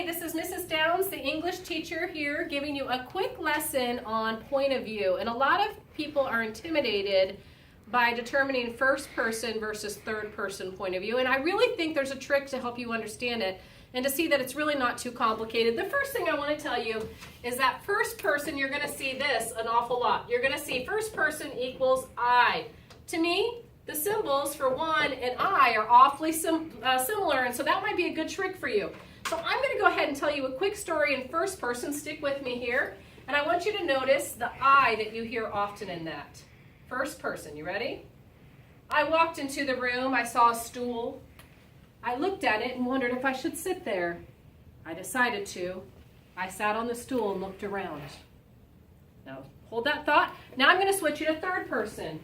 Hey, this is Mrs. Downs, the English teacher here, giving you a quick lesson on point of view. And a lot of people are intimidated by determining first person versus third person point of view. And I really think there's a trick to help you understand it and to see that it's really not too complicated. The first thing I want to tell you is that first person, you're going to see this an awful lot. You're going to see first person equals I. To me, the symbols for one and I are awfully similar, and so that might be a good trick for you. So I'm going to go ahead and tell you a quick story in first person. Stick with me here. And I want you to notice the I that you hear often in that. First person, you ready? I walked into the room, I saw a stool. I looked at it and wondered if I should sit there. I decided to. I sat on the stool and looked around. Now, hold that thought. Now I'm going to switch you to third person.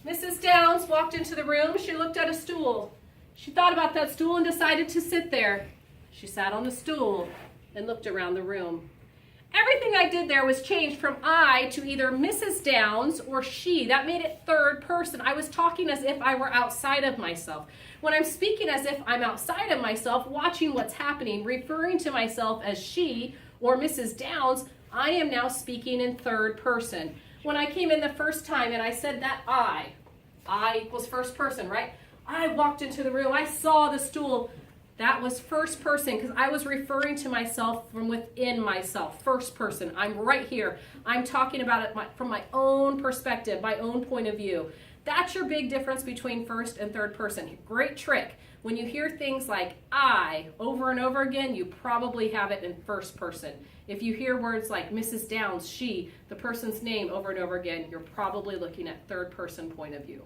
Mrs. Downs walked into the room. She looked at a stool. She thought about that stool and decided to sit there. She sat on the stool and looked around the room. Everything I did there was changed from I to either Mrs. Downs or she. That made it third person. I was talking as if I were outside of myself. When I'm speaking as if I'm outside of myself, watching what's happening, referring to myself as she or Mrs. Downs, I am now speaking in third person. When I came in the first time and I said that I equals first person, right? I walked into the room, I saw the stool. That was first person because I was referring to myself from within myself. First person, I'm right here. I'm talking about it from my own perspective, my own point of view. That's your big difference between first and third person. Great trick. When you hear things like I over and over again, you probably have it in first person. If you hear words like Mrs. Downs, she, the person's name over and over again, you're probably looking at third person point of view.